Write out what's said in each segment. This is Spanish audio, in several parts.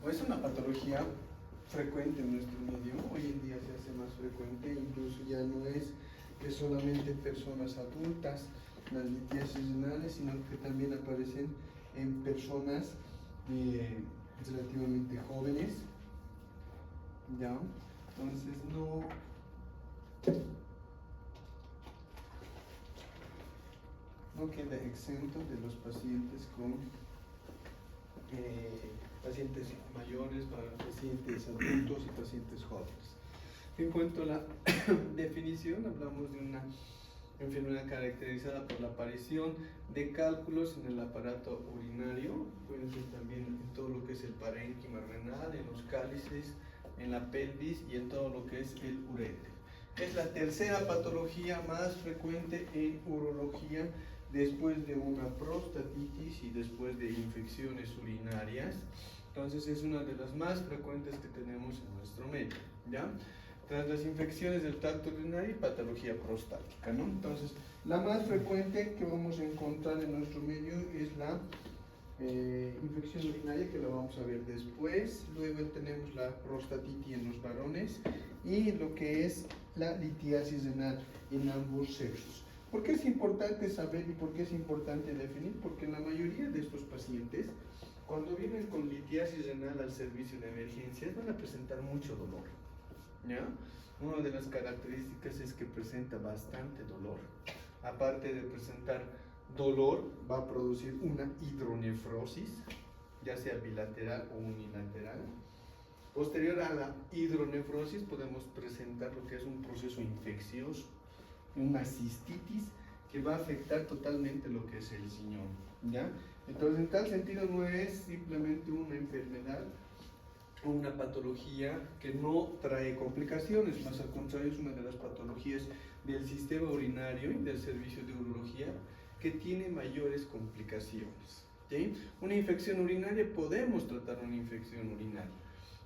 o es una patología frecuente en nuestro medio. Hoy en día se hace más frecuente, incluso ya no es que solamente en personas adultas las litiasis renales, sino que también aparecen en personas relativamente jóvenes, ¿ya? Entonces no queda exento de los pacientes con pacientes mayores, pacientes adultos y pacientes jóvenes. En cuanto a la definición, hablamos de una enfermedad caracterizada por la aparición de cálculos en el aparato urinario, pueden ser también en todo lo que es el parénquima renal, en los cálices, en la pelvis y en todo lo que es el uréter. Es la tercera patología más frecuente en urología después de una prostatitis y después de infecciones urinarias. Entonces es una de las más frecuentes que tenemos en nuestro medio, ¿ya? Tras las infecciones del tracto urinario y patología prostática, ¿no? Entonces, la más frecuente que vamos a encontrar en nuestro medio es la infección urinaria, que la vamos a ver después. Luego tenemos la prostatitis en los varones y lo que es la litiasis renal en ambos sexos. ¿Por qué es importante saber y por qué es importante definir? Porque la mayoría de estos pacientes, cuando vienen con litiasis renal al servicio de emergencias, van a presentar mucho dolor, ¿ya? Una de las características es que presenta bastante dolor. Aparte de presentar dolor, va a producir una hidronefrosis, ya sea bilateral o unilateral. Posterior a la hidronefrosis podemos presentar lo que es un proceso infeccioso, una cistitis que va a afectar totalmente lo que es el riñón, ¿ya? Entonces, en tal sentido, no es simplemente una enfermedad o una patología que no trae complicaciones, más al contrario, es una de las patologías del sistema urinario y del servicio de urología que tiene mayores complicaciones, ¿sí? Una infección urinaria, podemos tratar una infección urinaria,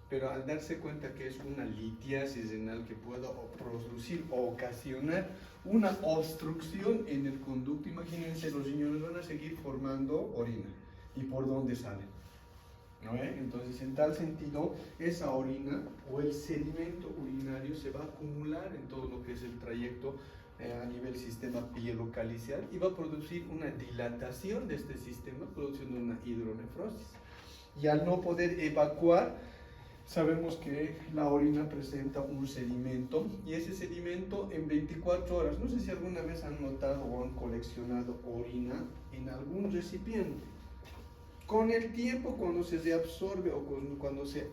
pero al darse cuenta que es una litiasis renal que pueda producir o ocasionar una obstrucción en el conducto, imagínense, los riñones van a seguir formando orina. ¿Y por dónde salen? ¿No? Entonces, en tal sentido, esa orina o el sedimento urinario se va a acumular en todo lo que es el trayecto a nivel sistema pielocalicial y va a producir una dilatación de este sistema, produciendo una hidronefrosis. Y al no poder evacuar, sabemos que la orina presenta un sedimento y ese sedimento en 24 horas, no sé si alguna vez han notado o han coleccionado orina en algún recipiente. Con el tiempo, cuando se reabsorbe o cuando se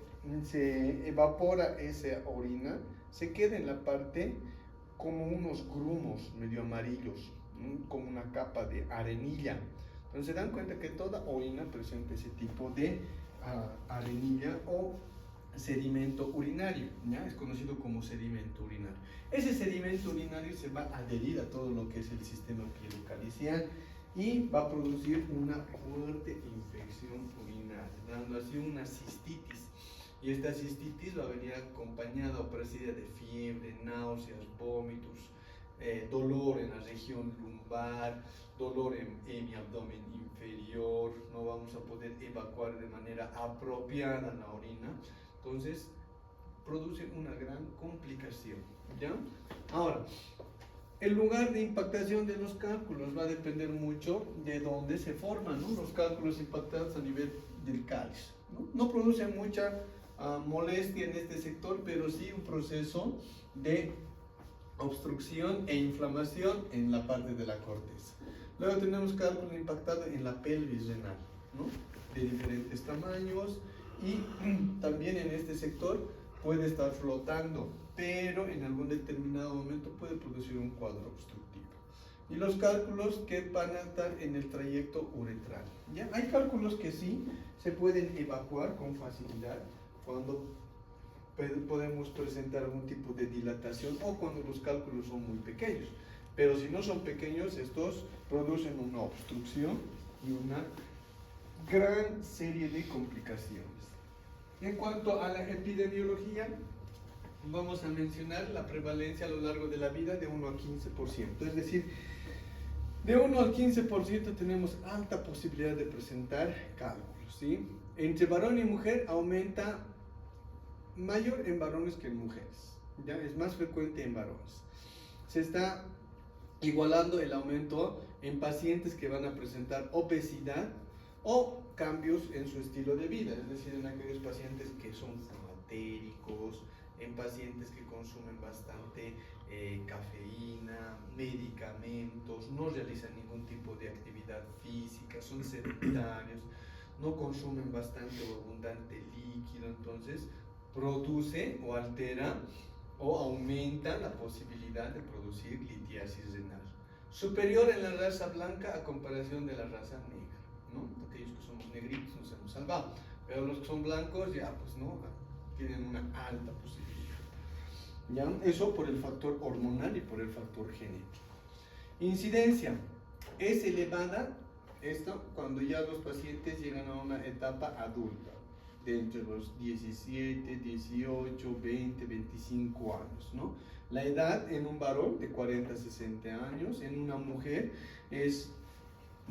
evapora esa orina, se queda en la parte como unos grumos medio amarillos, como una capa de arenilla. Entonces se dan cuenta que toda orina presenta ese tipo de arenilla o sedimento urinario, ¿ya? Es conocido como sedimento urinario. Ese sedimento urinario se va a adherir a todo lo que es el sistema pielocalicial y va a producir una fuerte infección urinaria, dando así una cistitis. Y esta cistitis va a venir acompañada o precedida de fiebre, náuseas, vómitos, dolor en la región lumbar, dolor en mi abdomen inferior, no vamos a poder evacuar de manera apropiada la orina. Entonces, produce una gran complicación, ¿ya? Ahora, el lugar de impactación de los cálculos va a depender mucho de dónde se forman, ¿no? Los cálculos impactados a nivel del cáliz, ¿no? No producen mucha molestia en este sector, pero sí un proceso de obstrucción e inflamación en la parte de la corteza. Luego tenemos cálculos impactados en la pelvis renal, ¿no? De diferentes tamaños, y también en este sector puede estar flotando, pero en algún determinado momento puede producir un cuadro obstructivo. Y los cálculos que van a estar en el trayecto uretral, ¿ya? Hay cálculos que sí se pueden evacuar con facilidad cuando podemos presentar algún tipo de dilatación o cuando los cálculos son muy pequeños. Pero si no son pequeños, estos producen una obstrucción y una gran serie de complicaciones. En cuanto a la epidemiología, vamos a mencionar la prevalencia a lo largo de la vida de 1 a 15%. Es decir, de 1 al 15% tenemos alta posibilidad de presentar cálculos. cálculos, ¿sí? Entre varón y mujer aumenta mayor en varones que en mujeres, ¿ya? Es más frecuente en varones. Se está igualando el aumento en pacientes que van a presentar obesidad o cambios en su estilo de vida, es decir, en aquellos pacientes que son fumatéricos, en pacientes que consumen bastante cafeína, medicamentos, no realizan ningún tipo de actividad física, son sedentarios, no consumen bastante o abundante líquido, entonces produce o altera o aumenta la posibilidad de producir litiasis renal. Superior en la raza blanca a comparación de la raza negra, ¿no? Aquellos que somos negritos nos hemos salvado, pero los que son blancos ya pues no, tienen una alta posibilidad. ¿Ya? Eso por el factor hormonal y por el factor genético. Incidencia es elevada esto cuando ya los pacientes llegan a una etapa adulta, de entre los 17, 18, 20, 25 años, ¿no? La edad en un varón de 40 a 60 años, en una mujer es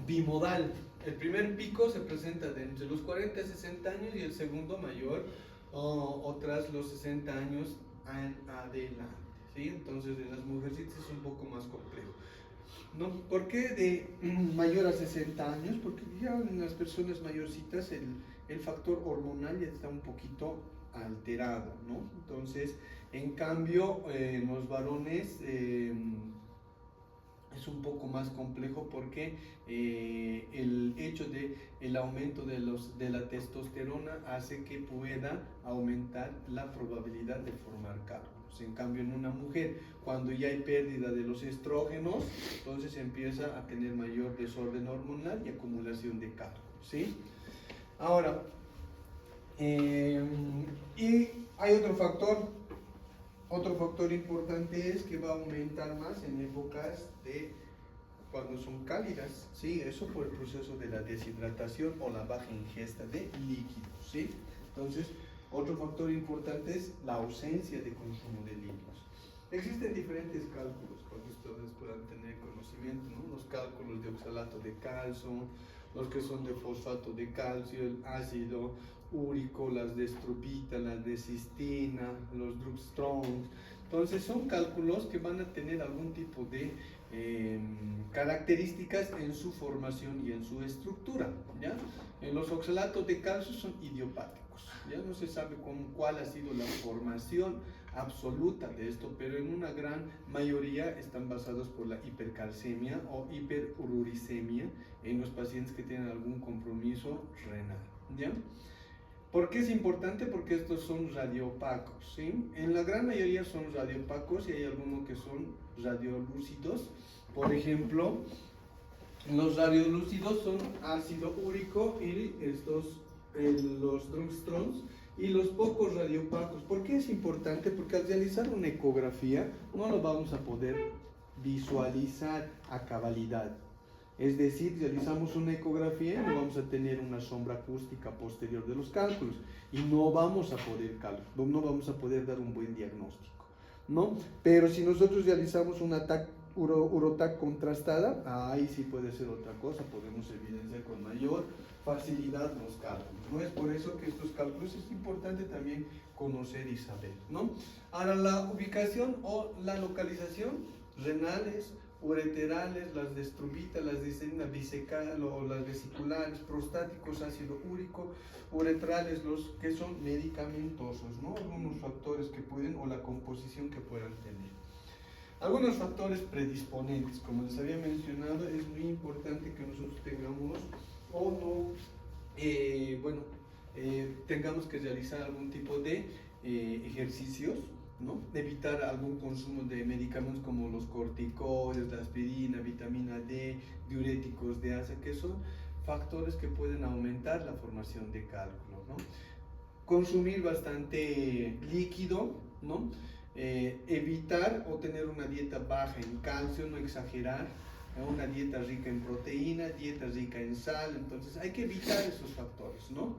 bimodal. El primer pico se presenta de entre los 40 a 60 años y el segundo mayor o tras los 60 años en adelante, ¿sí? Entonces en las mujercitas es un poco más complejo. ¿No? ¿Por qué de mayor a 60 años? Porque ya en las personas mayorcitas el factor hormonal ya está un poquito alterado, ¿no? Entonces, en cambio, en los varones es un poco más complejo porque el hecho de el aumento de la testosterona hace que pueda aumentar la probabilidad de formar cálculos. En cambio, en una mujer, cuando ya hay pérdida de los estrógenos, entonces empieza a tener mayor desorden hormonal y acumulación de cálculos, ¿sí? Ahora, y hay otro factor importante es que va a aumentar más en épocas de cuando son cálidas, ¿sí? Eso por el proceso de la deshidratación o la baja ingesta de líquidos, ¿sí? Entonces, otro factor importante es la ausencia de consumo de líquidos. Existen diferentes cálculos para que ustedes puedan tener conocimiento, ¿no? Los cálculos de oxalato de calcio, los que son de fosfato de calcio, el ácido úrico, las de strupita, las de cistina, los Druck-Strong. Entonces son cálculos que van a tener algún tipo de características en su formación y en su estructura, ¿ya? Los oxalatos de calcio son idiopáticos, ya no se sabe cuál ha sido la formación absoluta de esto, pero en una gran mayoría están basados por la hipercalcemia o hiperuricemia en los pacientes que tienen algún compromiso renal, ¿ya? ¿Por qué es importante? Porque estos son radioopacos, ¿sí? En la gran mayoría son radioopacos y hay algunos que son radiolúcidos. Por ejemplo, los radiolúcidos son ácido úrico y los Druck-Strongs y los pocos radioopacos. ¿Por qué es importante? Porque al realizar una ecografía no lo vamos a poder visualizar a cabalidad. Es decir, realizamos una ecografía y no vamos a tener una sombra acústica posterior de los cálculos y no vamos a poder dar un buen diagnóstico, ¿no? Pero si nosotros realizamos una urotac contrastada, ahí sí puede ser otra cosa, podemos evidenciar con mayor facilidad los cálculos, ¿no? Es por eso que estos cálculos es importante también conocer y saber, ¿no? Ahora, la ubicación o la localización renales, ureterales, las de strubita, las de cistina bisecal o las vesiculares, prostáticos, ácido úrico, uretrales, los que son medicamentosos, ¿no? Algunos factores que pueden o la composición que puedan tener. Algunos factores predisponentes, como les había mencionado, es muy importante que nosotros tengamos o no, tengamos que realizar algún tipo de ejercicios, ¿no? Evitar algún consumo de medicamentos como los corticoides, la aspirina, vitamina D, diuréticos de asa, que son factores que pueden aumentar la formación de cálculos, ¿no? Consumir bastante líquido, ¿no? Evitar o tener una dieta baja en calcio, no exagerar, una dieta rica en proteína, dieta rica en sal, entonces hay que evitar esos factores, ¿no?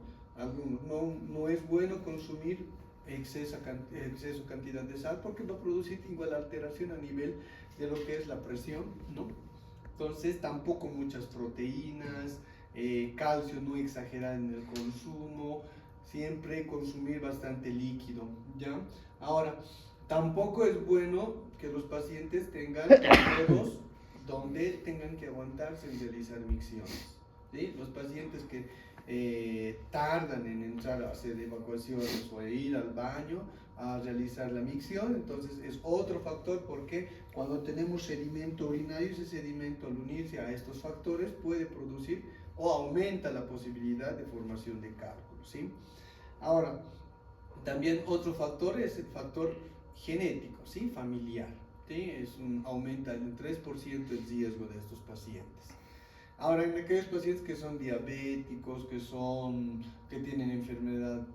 No es bueno consumir exceso cantidad de sal porque va a producir igual alteración a nivel de lo que es la presión, ¿no? Entonces tampoco muchas proteínas, calcio, no exagerar en el consumo, siempre consumir bastante líquido, ¿ya? Ahora, tampoco es bueno que los pacientes tengan periodos donde tengan que aguantarse en realizar micciones, ¿sí? Los pacientes que tardan en entrar a hacer evacuaciones o a ir al baño a realizar la micción, entonces es otro factor porque cuando tenemos sedimento urinario, ese sedimento al unirse a estos factores puede producir o aumenta la posibilidad de formación de cálculos, ¿sí? Ahora, también otro factor es el factor genético, ¿sí? Familiar, ¿sí? Aumenta en 3% el riesgo de estos pacientes. Ahora, en aquellos pacientes que son diabéticos, que tienen enfermedad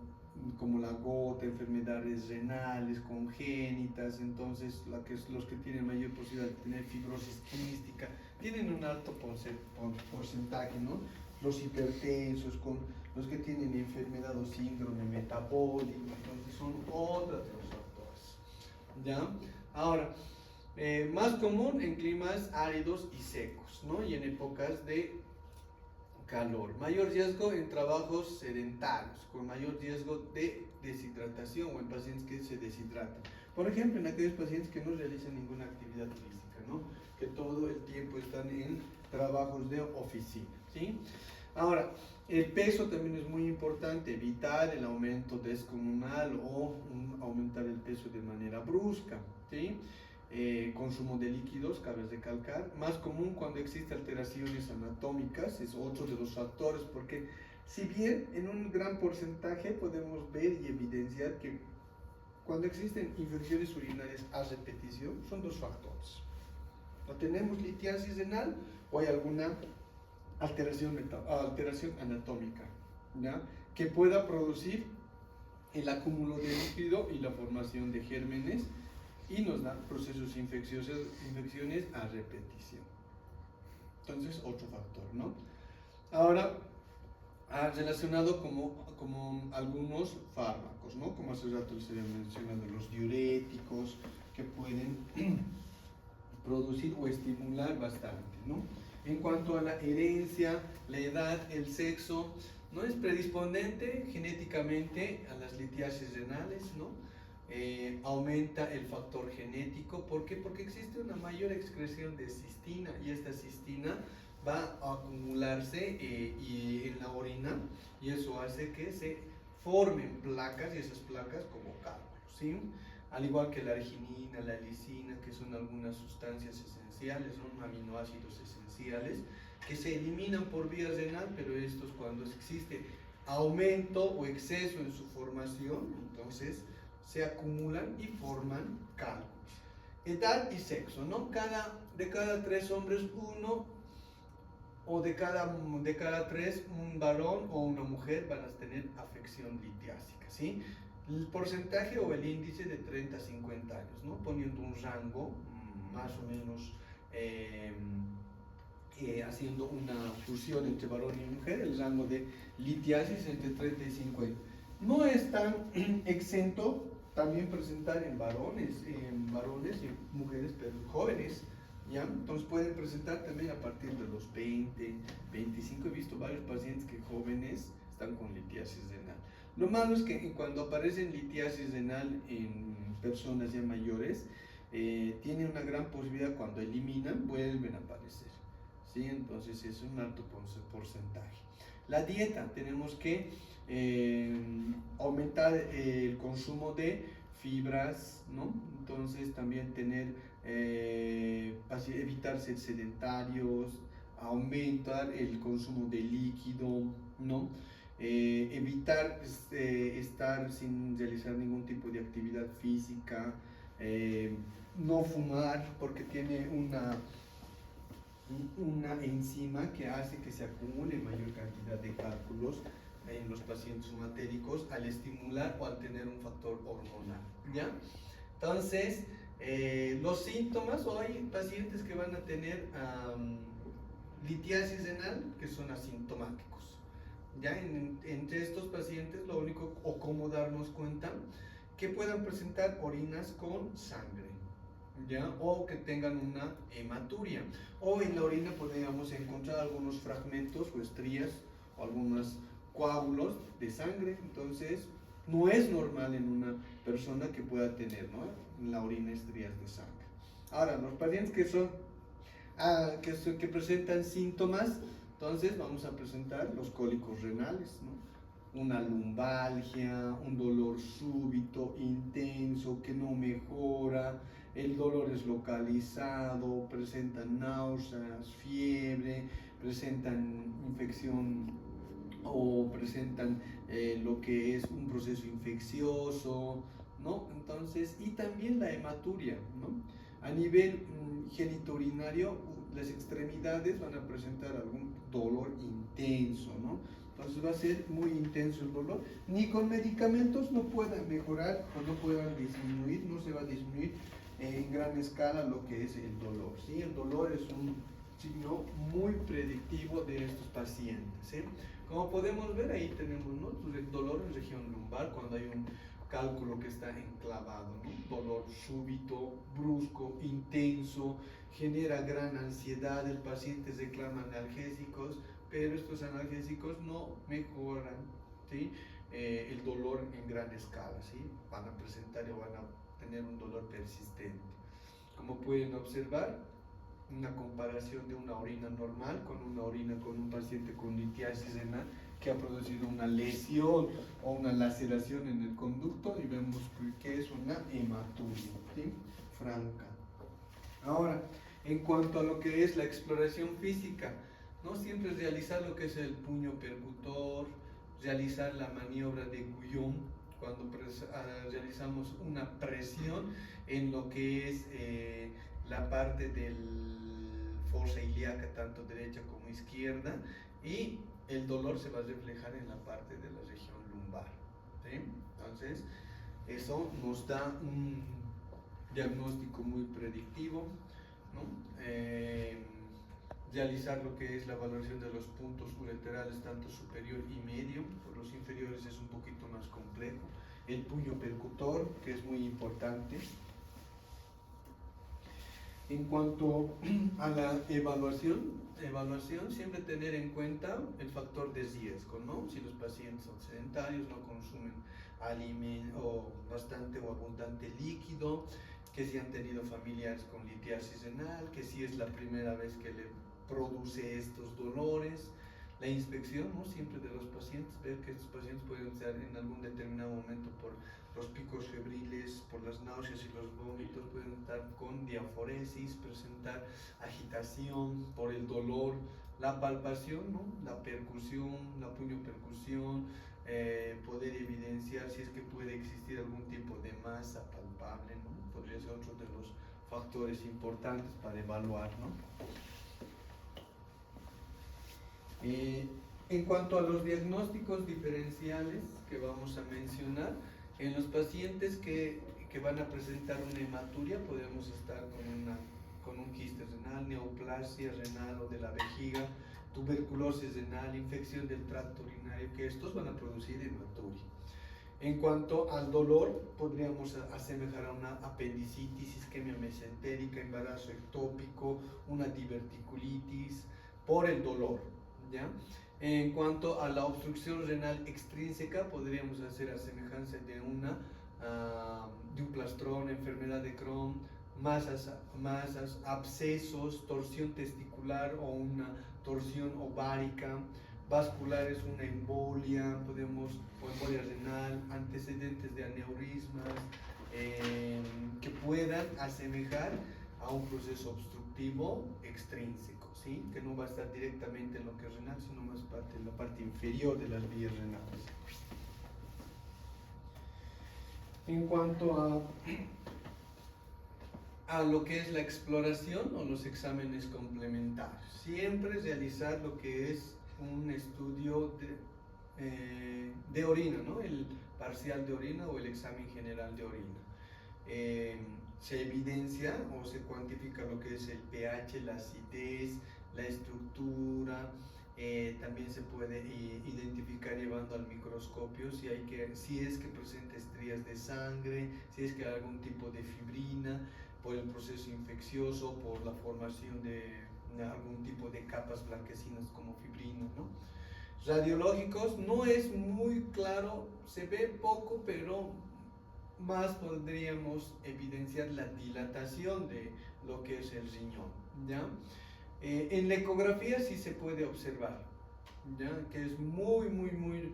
como la gota, enfermedades renales, congénitas, entonces los que tienen mayor posibilidad de tener fibrosis quística, tienen un alto porcentaje, ¿no? Los hipertensos, los que tienen enfermedad o síndrome metabólico, entonces son otros de los factores, ¿ya? Ahora, más común en climas áridos y secos, ¿no? Y en épocas de calor. Mayor riesgo en trabajos sedentarios, con mayor riesgo de deshidratación o en pacientes que se deshidratan. Por ejemplo, en aquellos pacientes que no realizan ninguna actividad física, ¿no? Que todo el tiempo están en trabajos de oficina, ¿sí? Ahora, el peso también es muy importante, evitar el aumento descomunal o aumentar el peso de manera brusca, ¿sí? Consumo de líquidos, cabe recalcar, más común cuando existen alteraciones anatómicas, es otro de los factores, porque si bien en un gran porcentaje podemos ver y evidenciar que cuando existen infecciones urinarias a repetición, son dos factores. O tenemos litiasis renal o hay alguna alteración anatómica, ¿ya? Que pueda producir el acúmulo de líquido y la formación de gérmenes y nos da procesos infecciones a repetición. Entonces, otro factor, ¿no? Ahora, relacionado como algunos fármacos, ¿no? Como hace rato les había mencionado, los diuréticos que pueden producir o estimular bastante, ¿no? En cuanto a la herencia, la edad, el sexo, no es predisponente genéticamente a las litiasis renales, ¿no? Aumenta el factor genético, ¿por qué? Porque existe una mayor excreción de cistina y esta cistina va a acumularse en la orina y eso hace que se formen placas y esas placas como cálculos, ¿sí? Al igual que la arginina, la lisina, que son algunas sustancias esenciales, son aminoácidos esenciales que se eliminan por vía renal, pero estos cuando existe aumento o exceso en su formación, entonces se acumulan y forman cálculos. Edad y sexo, ¿no? De cada 3 hombres, uno, o de cada 3, un varón o una mujer van a tener afección litiásica, ¿sí? El porcentaje o el índice de 30 a 50 años, ¿no? Poniendo un rango más o menos haciendo una fusión entre varón y mujer, el rango de litiasis entre 30 y 50. No es tan exento también presentar en varones y mujeres, pero jóvenes, ¿ya? Entonces pueden presentar también a partir de los 20, 25. He visto varios pacientes que jóvenes están con litiasis renal. Lo malo es que cuando aparece litiasis renal en personas ya mayores, tiene una gran posibilidad, cuando eliminan, vuelven a aparecer, ¿sí? Entonces es un alto porcentaje. La dieta, tenemos que aumentar el consumo de fibras, ¿no? Entonces también evitar ser sedentarios, aumentar el consumo de líquido, ¿no? Evitar estar sin realizar ningún tipo de actividad física, no fumar porque tiene una enzima que hace que se acumule mayor cantidad de cálculos en los pacientes somatéricos al estimular o al tener un factor hormonal, ¿ya? Entonces, los síntomas, o hay pacientes que van a tener litiasis renal que son asintomáticos, ¿ya? Entre estos pacientes, lo único, o cómo darnos cuenta, que puedan presentar orinas con sangre, ¿ya? O que tengan una hematuria. O en la orina podríamos encontrar algunos fragmentos o estrías o algunos coágulos de sangre. Entonces, no es normal en una persona que pueda tener, ¿no?, en la orina estrías de sangre. Ahora, los pacientes que presentan síntomas, entonces vamos a presentar los cólicos renales, ¿no? Una lumbalgia, un dolor súbito, intenso, que no mejora, el dolor es localizado, presentan náuseas, fiebre, presentan infección o presentan lo que es un proceso infeccioso, ¿no? Entonces, y también la hematuria, ¿no? A nivel genitourinario, las extremidades van a presentar algún dolor intenso, ¿no? Entonces va a ser muy intenso el dolor. Ni con medicamentos no puedan mejorar o no puedan disminuir, no se va a disminuir en gran escala lo que es el dolor, ¿sí? El dolor es un signo muy predictivo de estos pacientes, ¿sí? Como podemos ver, ahí tenemos, ¿no?, el dolor en región lumbar cuando hay un cálculo que está enclavado, ¿no? Dolor súbito, brusco, intenso, genera gran ansiedad, el paciente reclama analgésicos, pero estos analgésicos no mejoran, ¿sí?, el dolor en gran escala, ¿sí? Van a presentar o van a tener un dolor persistente. Como pueden observar, una comparación de una orina normal con una orina con un paciente con litiasis renal que ha producido una lesión o una laceración en el conducto, y vemos que es una hematuria, ¿sí?, franca. Ahora, en cuanto a lo que es la exploración física, ¿no?, siempre realizar lo que es el puño percutor, realizar la maniobra de Guyon cuando realizamos una presión en lo que es la parte del fosa ilíaca, tanto derecha como izquierda, y el dolor se va a reflejar en la parte de la región lumbar, ¿sí? Entonces, eso nos da un diagnóstico muy predictivo, ¿no? Realizar lo que es la valoración de los puntos ureterales, tanto superior y medio. Por los inferiores es un poquito más complejo. El puño percutor, que es muy importante. En cuanto a la evaluación, siempre tener en cuenta el factor de riesgo, ¿no? Si los pacientes son sedentarios, no consumen alimento o bastante o abundante líquido, que si han tenido familiares con litiasis renal, que si es la primera vez que le produce estos dolores. La inspección, ¿no?, siempre de los pacientes, ver que estos pacientes pueden ser en algún determinado momento por los picos febriles, por las náuseas y los vómitos, pueden estar con diaforesis, presentar agitación por el dolor, la palpación, ¿no?, la percusión, la puño-percusión, poder evidenciar si es que puede existir algún tipo de masa palpable, ¿no? Podría ser otro de los factores importantes para evaluar, ¿no? En cuanto a los diagnósticos diferenciales que vamos a mencionar, en los pacientes que van a presentar una hematuria, podemos estar con un quiste renal, neoplasia renal o de la vejiga, tuberculosis renal, infección del tracto urinario, que estos van a producir hematuria. En cuanto al dolor, podríamos asemejar a una apendicitis, isquemia mesentérica, embarazo ectópico, una diverticulitis, por el dolor, ¿ya? En cuanto a la obstrucción renal extrínseca, podríamos hacer a semejanza de un plastrón, enfermedad de Crohn, masas, abscesos, torsión testicular o una torsión ovárica, vasculares, una embolia, o embolia renal, antecedentes de aneurismas, que puedan asemejar a un proceso obstructivo extrínseco, ¿sí?, que no va a estar directamente en lo que es renal, sino más en la parte inferior de las vías renales. En cuanto a lo que es la exploración o los exámenes complementarios, siempre realizar lo que es un estudio de orina, ¿no?, el parcial de orina o el examen general de orina. Se evidencia o se cuantifica lo que es el pH, la acidez, la estructura. También se puede identificar llevando al microscopio si es que presenta estrías de sangre, si es que hay algún tipo de fibrina. por el proceso infeccioso, por la formación de algún tipo de capas blanquecinas como fibrina, ¿no? Radiológicos no es muy claro, se ve poco, pero más podríamos evidenciar la dilatación de lo que es el riñón, ¿ya? En la ecografía sí se puede observar, ¿ya? Que es muy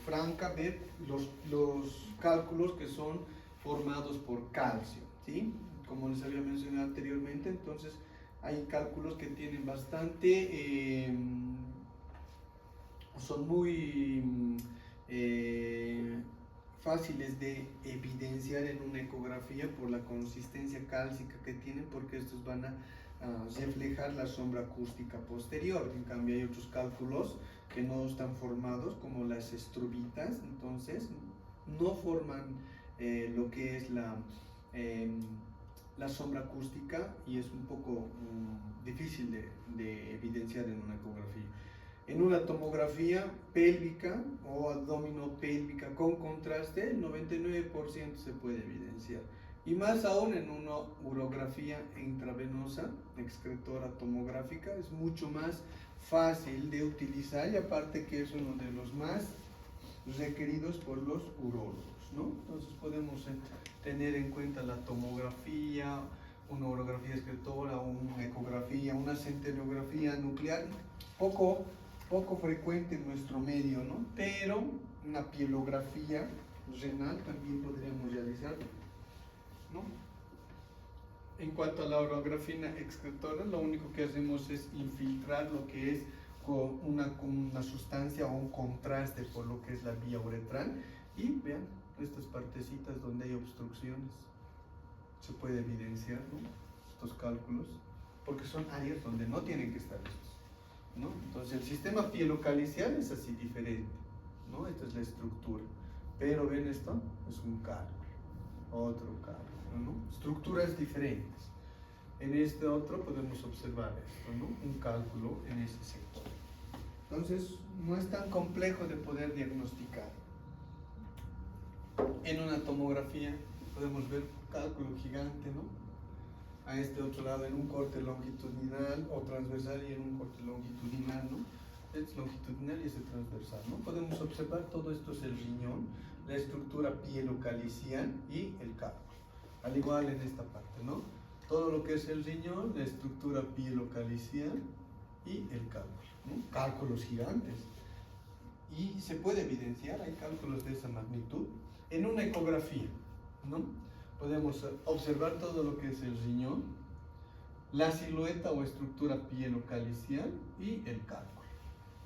franca ver los cálculos que son formados por calcio, ¿sí? Como les había mencionado anteriormente, entonces hay cálculos que tienen bastante, son muy fáciles de evidenciar en una ecografía por la consistencia cálcica que tienen, porque estos van a reflejar la sombra acústica posterior. En cambio hay otros cálculos que no están formados, como las estrubitas, entonces no forman lo que es la sombra acústica, y es un poco difícil de evidenciar en una ecografía. En una tomografía pélvica o abdominopélvica con contraste, el 99% se puede evidenciar. Y más aún en una urografía intravenosa, excretora tomográfica, es mucho más fácil de utilizar, y aparte que es uno de los más requeridos por los urólogos, ¿no? Entonces podemos tener en cuenta la tomografía, una urografía excretora, una ecografía, una centelografía nuclear, poco frecuente en nuestro medio, ¿no? Pero una pielografía renal también podríamos realizar, ¿no? En cuanto a la urografía excretora, lo único que hacemos es infiltrar lo que es con una sustancia o un contraste por lo que es la vía uretral, y vean estas partecitas donde hay obstrucciones, se puede evidenciar, ¿no? Estos cálculos, porque son áreas donde no tienen que estar estos, ¿no? Entonces el sistema pielocalicial es así diferente, ¿no? Esta es la estructura, pero ven, esto es un cálculo, otro cálculo, ¿no? Estructuras diferentes. En este otro podemos observar esto, ¿no? Un cálculo en ese sector. Entonces no es tan complejo de poder diagnosticar. En una tomografía podemos ver un cálculo gigante, ¿no? A este otro lado en un corte longitudinal o transversal, y en un corte longitudinal, ¿no? Este es longitudinal y este transversal, ¿no? Podemos observar todo esto es el riñón, la estructura pielocalicial y el cálculo. Al igual en esta parte, ¿no? Todo lo que es el riñón, la estructura pielocalicial y el cálculo, ¿no? Cálculos gigantes. Y se puede evidenciar, hay cálculos de esa magnitud en una ecografía, ¿no? Podemos observar todo lo que es el riñón, la silueta o estructura pielocalicial y el cálculo.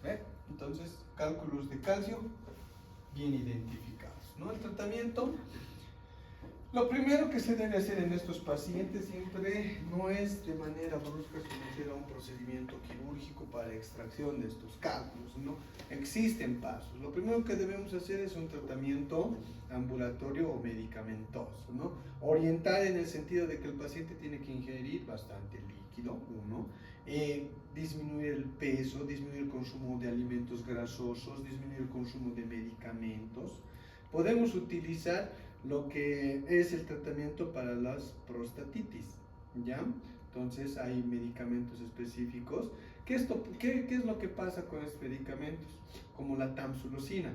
¿Ve? Entonces, cálculos de calcio bien identificados, ¿no? El tratamiento, lo primero que se debe hacer en estos pacientes siempre no es de manera brusca someter a un procedimiento quirúrgico para extracción de estos cálculos, ¿no? Existen pasos. Lo primero que debemos hacer es un tratamiento ambulatorio o medicamentoso, ¿no? Orientar en el sentido de que el paciente tiene que ingerir bastante líquido, uno, disminuir el peso, disminuir el consumo de alimentos grasosos, disminuir el consumo de medicamentos. Podemos utilizar lo que es el tratamiento para las prostatitis, ¿ya? Entonces hay medicamentos específicos. ¿Qué es lo que pasa con estos medicamentos? Como la tamsulosina.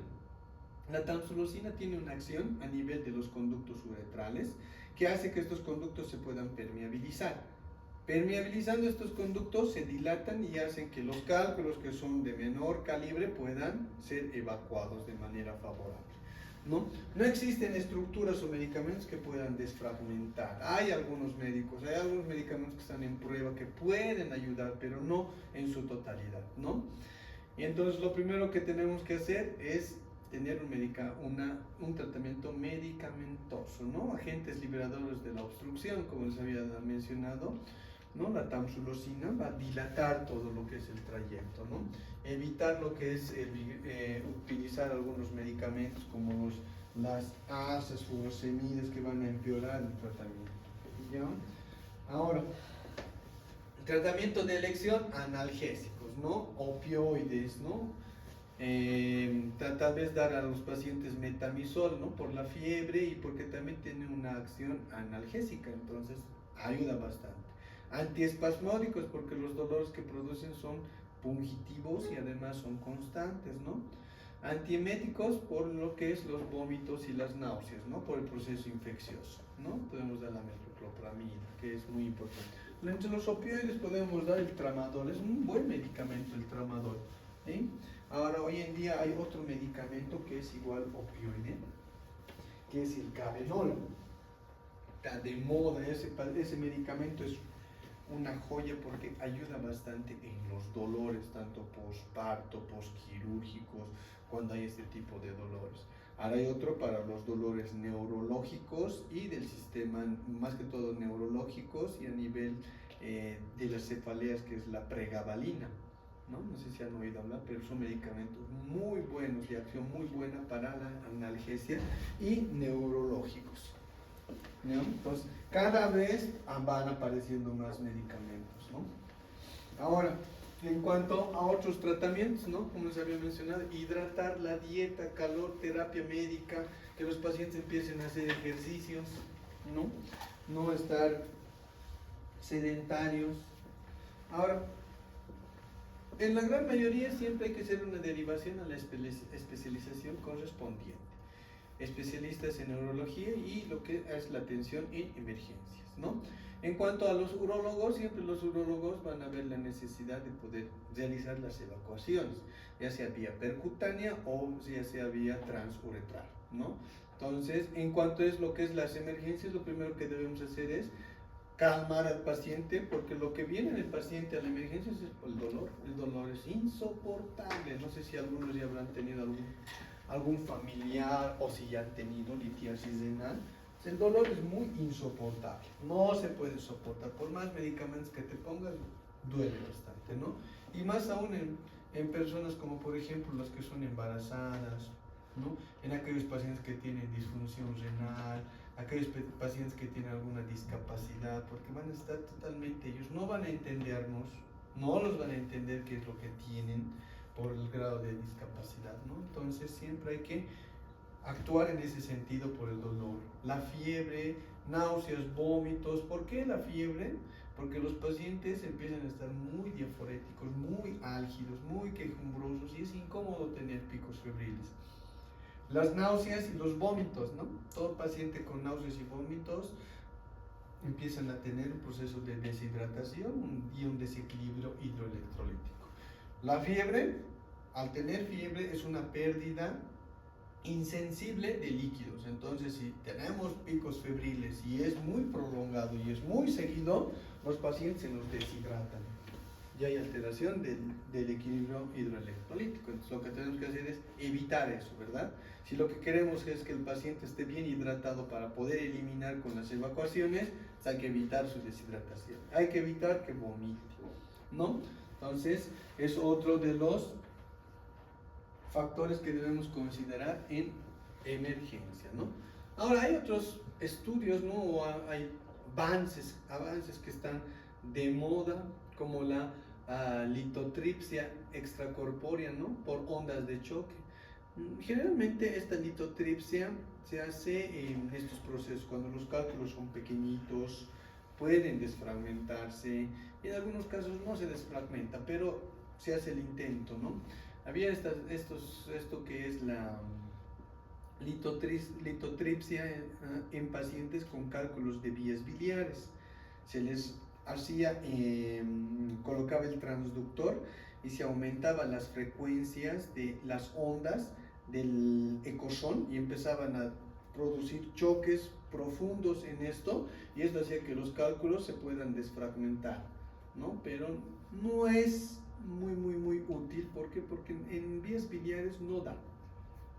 La tamsulosina tiene una acción a nivel de los conductos uretrales que hace que estos conductos se puedan permeabilizar. Permeabilizando estos conductos se dilatan y hacen que los cálculos que son de menor calibre puedan ser evacuados de manera favorable, ¿no? No existen estructuras o medicamentos que puedan desfragmentar. Hay algunos medicamentos que están en prueba que pueden ayudar, pero no en su totalidad, ¿no? Y entonces lo primero que tenemos que hacer es tener un tratamiento medicamentoso, ¿no? Agentes liberadores de la obstrucción, como les había mencionado, ¿no? La tamsulosina va a dilatar todo lo que es el trayecto, ¿no? Evitar lo que es utilizar algunos medicamentos como las asas, furosemidas, que van a empeorar el tratamiento, ¿ya? Ahora, tratamiento de elección, analgésicos, ¿no? Opioides, ¿no? Tal vez dar a los pacientes metamizol, ¿no? Por la fiebre y porque también tiene una acción analgésica, entonces ayuda bastante. Antiespasmódicos, porque los dolores que producen son pungitivos y además son constantes, ¿no? Antieméticos, por lo que es los vómitos y las náuseas, ¿no? Por el proceso infeccioso, ¿no? Podemos dar la metoclopramida, que es muy importante. Entre los opioides podemos dar el tramadol, es un buen medicamento el tramadol, ¿sí? Ahora, hoy en día hay otro medicamento que es igual opioide, que es el Cabenol. Está de moda, ese medicamento es una joya porque ayuda bastante en los dolores, tanto posparto, posquirúrgicos, cuando hay este tipo de dolores. Ahora hay otro para los dolores neurológicos y del sistema, más que todo neurológicos y a nivel de las cefaleas, que es la pregabalina. No sé si han oído hablar, pero son medicamentos muy buenos, de acción muy buena para la analgesia y neurológicos, ¿no? Entonces, cada vez van apareciendo más medicamentos, ¿no? Ahora, en cuanto a otros tratamientos, ¿no? Como les había mencionado, hidratar, la dieta, calor, terapia médica, que los pacientes empiecen a hacer ejercicios, ¿no? No estar sedentarios. Ahora, en la gran mayoría siempre hay que hacer una derivación a la especialización correspondiente. Especialistas en neurología y lo que es la atención en emergencias, ¿no? En cuanto a los urólogos, siempre los urólogos van a ver la necesidad de poder realizar las evacuaciones, ya sea vía percutánea o ya sea vía transuretral, ¿no? Entonces, en cuanto es lo que es las emergencias, lo primero que debemos hacer es calmar al paciente, porque lo que viene en el paciente a la emergencia es el dolor. El dolor es insoportable. No sé si algunos ya habrán tenido algún familiar o si ya han tenido litiasis renal. El dolor es muy insoportable, no se puede soportar. Por más medicamentos que te pongas, duele bastante, ¿no? Y más aún en personas como por ejemplo las que son embarazadas, ¿no? En aquellos pacientes que tienen disfunción renal, aquellos pacientes que tienen alguna discapacidad, porque van a estar totalmente, ellos no van a entendernos, no los van a entender qué es lo que tienen por el grado de discapacidad, ¿no? Entonces siempre hay que actuar en ese sentido por el dolor. La fiebre, náuseas, vómitos. ¿Por qué la fiebre? Porque los pacientes empiezan a estar muy diaforéticos, muy álgidos, muy quejumbrosos y es incómodo tener picos febriles. Las náuseas y los vómitos, ¿no? Todo paciente con náuseas y vómitos empiezan a tener un proceso de deshidratación y un desequilibrio hidroelectrolítico. La fiebre, al tener fiebre, es una pérdida insensible de líquidos. Entonces, si tenemos picos febriles y es muy prolongado y es muy seguido, los pacientes se nos deshidratan y hay alteración del equilibrio hidroelectrolítico. Entonces, lo que tenemos que hacer es evitar eso, ¿verdad? Si lo que queremos es que el paciente esté bien hidratado para poder eliminar con las evacuaciones, hay que evitar su deshidratación. Hay que evitar que vomite, ¿no? Entonces, es otro de los factores que debemos considerar en emergencia, ¿no? Ahora, hay otros estudios, ¿no? O hay avances que están de moda, como la litotripsia extracorpórea, ¿no? Por ondas de choque. Generalmente esta litotripsia se hace en estos procesos, cuando los cálculos son pequeñitos, pueden desfragmentarse, y en algunos casos no se desfragmenta, pero se hace el intento, ¿no? Había esto que es la litotripsia en pacientes con cálculos de vías biliares. Se les hacía, colocaba el transductor y se aumentaban las frecuencias de las ondas del ecosón y empezaban a producir choques profundos en esto, y esto hacía que los cálculos se puedan desfragmentar, ¿no? Pero no es muy útil. ¿Por qué? Porque en vías biliares no da.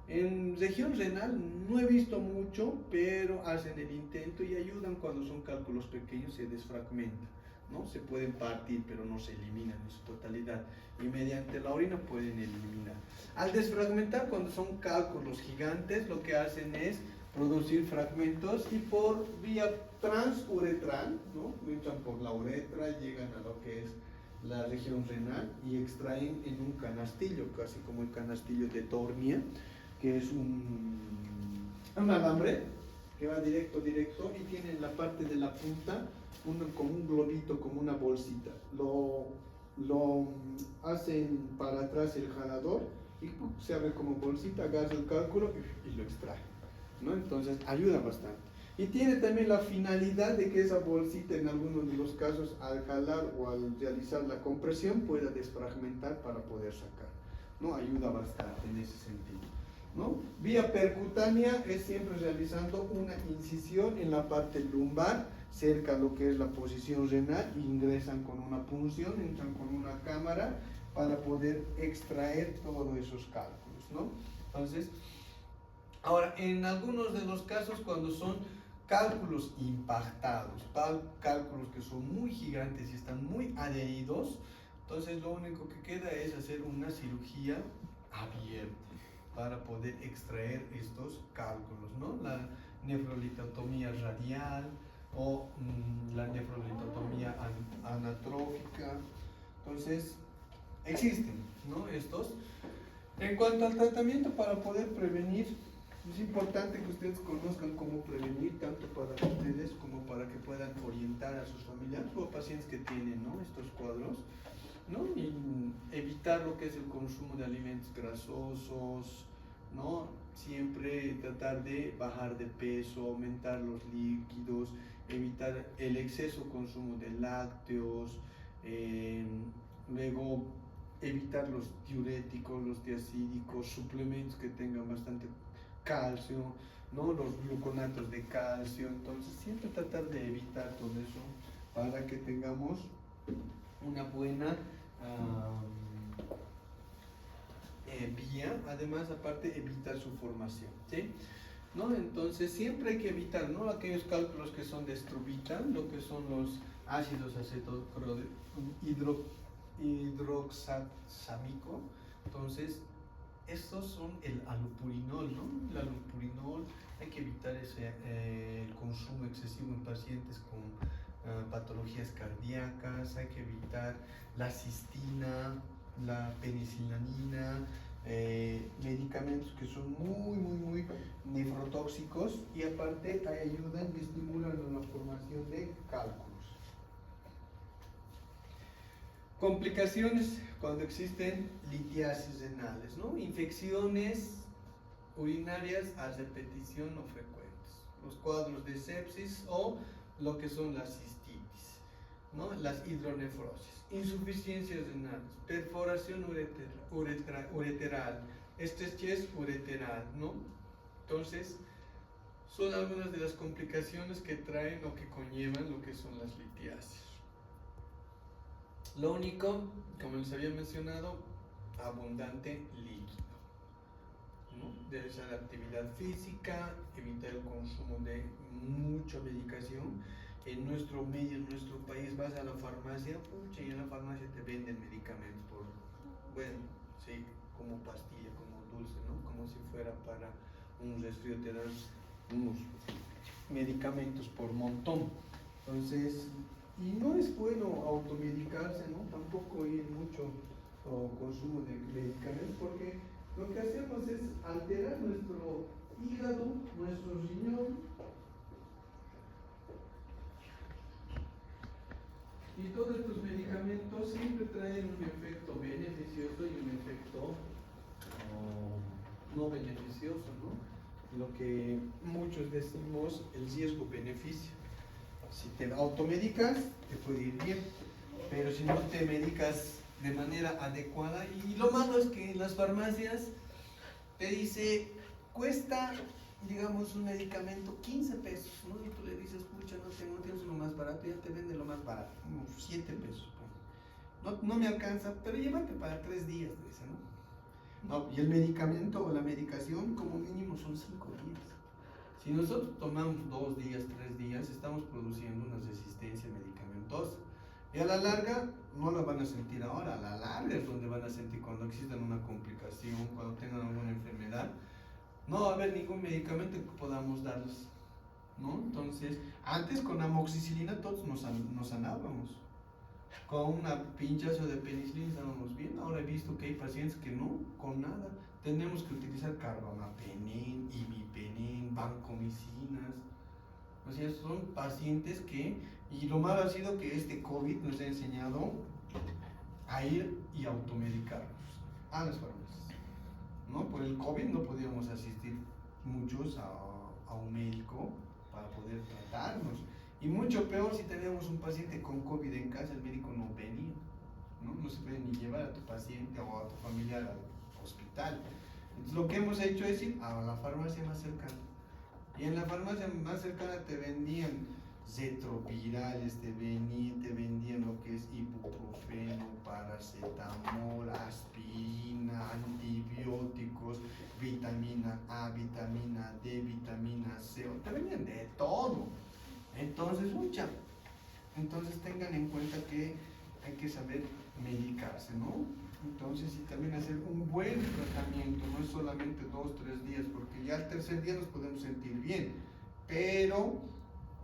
En región renal no he visto mucho, pero hacen el intento y ayudan cuando son cálculos pequeños, se desfragmentan, ¿no? Se pueden partir, pero no se eliminan en su totalidad. Y mediante la orina pueden eliminar. Al desfragmentar, cuando son cálculos gigantes, lo que hacen es producir fragmentos y por vía transuretral, ¿no? Entran por la uretra, llegan a lo que es la región renal y extraen en un canastillo, casi como el canastillo de Dornier, que es un alambre que va directo y tiene en la parte de la punta como un globito, como una bolsita. Lo hacen para atrás el jalador y se abre como bolsita, agarra el cálculo y lo extrae, ¿no? Entonces ayuda bastante. Y tiene también la finalidad de que esa bolsita en algunos de los casos al jalar o al realizar la compresión pueda desfragmentar para poder sacar, ¿no? Ayuda bastante en ese sentido, ¿no? Vía percutánea es siempre realizando una incisión en la parte lumbar, cerca a lo que es la posición renal, ingresan con una punción, entran con una cámara para poder extraer todos esos cálculos, ¿no? Entonces, ahora, en algunos de los casos cuando son cálculos impactados, cálculos que son muy gigantes y están muy adheridos, entonces lo único que queda es hacer una cirugía abierta para poder extraer estos cálculos, ¿no? La nefrolitotomía radial o la nefrolitotomía anatrófica. Entonces, existen, ¿no? Estos. En cuanto al tratamiento para poder prevenir, es importante que ustedes conozcan cómo prevenir, tanto para ustedes como para que puedan orientar a sus familiares o pacientes que tienen, ¿no?, estos cuadros, ¿no? Y evitar lo que es el consumo de alimentos grasosos, ¿no? Siempre tratar de bajar de peso, aumentar los líquidos, evitar el exceso consumo de lácteos, luego evitar los diuréticos, los diacídicos, suplementos que tengan bastante calcio, ¿no? Los gluconatos de calcio. Entonces siempre tratar de evitar todo eso para que tengamos una buena vía. Además, aparte, evitar su formación, ¿sí? ¿No? Entonces siempre hay que evitar, ¿no?, aquellos cálculos que son de Struvitan, lo que son los ácidos hidroxasámico. Entonces estos son el allopurinol, ¿no? El allopurinol, hay que evitar el consumo excesivo en pacientes con patologías cardíacas, hay que evitar la cistina, la penicilanina, medicamentos que son muy nefrotóxicos y aparte ayudan y estimulan la formación de cálculos. Complicaciones cuando existen litiasis renales, ¿no? Infecciones urinarias a repetición o frecuentes, los cuadros de sepsis o lo que son las cistitis, ¿no?, las hidronefrosis, insuficiencias renales, perforación ureteral, estrechez ureteral, ¿no? Entonces, son algunas de las complicaciones que traen o que conllevan lo que son las litiasis. Lo único, como les había mencionado, abundante líquido, ¿no? Realizar actividad física, evitar el consumo de mucha medicación. En nuestro medio, en nuestro país, vas a la farmacia, pucha, y en la farmacia te venden medicamentos por, bueno, sí, como pastilla, como dulce, ¿no? Como si fuera para un resfrío, te dan unos medicamentos por montón. Entonces, y no es bueno automedicarse, ¿no? Tampoco ir mucho consumo de medicamentos, porque lo que hacemos es alterar nuestro hígado, nuestro riñón, y todos estos medicamentos siempre traen un efecto beneficioso y un efecto no beneficioso, ¿no? Lo que muchos decimos el riesgo-beneficio. Si te automedicas, te puede ir bien, pero si no te medicas de manera adecuada, y lo malo es que en las farmacias te dice, cuesta, digamos, un medicamento 15 pesos, ¿no? Y tú le dices, pucha, no tienes lo más barato, ya te vende lo más barato, unos 7 pesos. No me alcanza, pero llévate para 3 días, dice, ¿no? No, y el medicamento o la medicación como mínimo son 5 días. Si nosotros tomamos 2 días, 3 días, estamos produciendo una resistencia medicamentosa. Y a la larga, no la van a sentir ahora, a la larga es donde van a sentir cuando exista una complicación, cuando tengan alguna enfermedad. No va a haber ningún medicamento que podamos darles, ¿no? Entonces, antes con amoxicilina todos nos sanábamos, Con una pinchazo de penicilina estábamos bien. Ahora he visto que hay pacientes que no, con nada. Tenemos que utilizar carbamapenem, imipenem, vancomicinas. O sea, son pacientes que, y lo malo ha sido que este COVID nos ha enseñado a ir y automedicarnos a las farmacias. ¿No? Por el COVID no podíamos asistir muchos a un médico para poder tratarnos. Y mucho peor si tenemos un paciente con COVID en casa, el médico no venía, ¿no? No se puede ni llevar a tu paciente o a tu familiar al hospital. Entonces lo que hemos hecho es ir a la farmacia más cercana. Y en la farmacia más cercana te vendían retrovirales, te vendían lo que es ibuprofeno, paracetamol, aspirina, antibióticos, vitamina A, vitamina D, vitamina C, te vendían de todo. Entonces tengan en cuenta que hay que saber medicarse, ¿no? Entonces, y también hacer un buen tratamiento, no es solamente 2-3 días, porque ya al tercer día nos podemos sentir bien, pero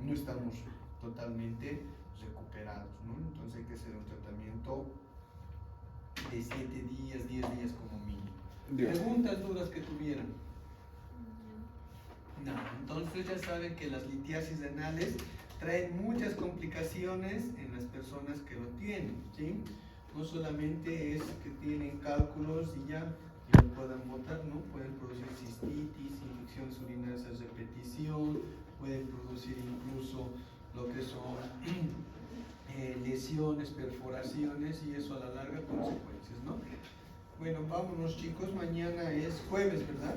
no estamos totalmente recuperados, ¿no? Entonces hay que hacer un tratamiento de 7 días, 10 días como mínimo. ¿Preguntas, dudas que tuvieran? No, entonces ya saben que las litiasis renales traen muchas complicaciones en las personas que lo tienen, ¿sí? No solamente es que tienen cálculos y ya lo puedan botar, ¿no? Pueden producir cistitis, infecciones urinarias a repetición, pueden producir incluso lo que son lesiones, perforaciones y eso a la larga consecuencias, ¿no? Bueno, vámonos chicos, mañana es jueves, ¿verdad?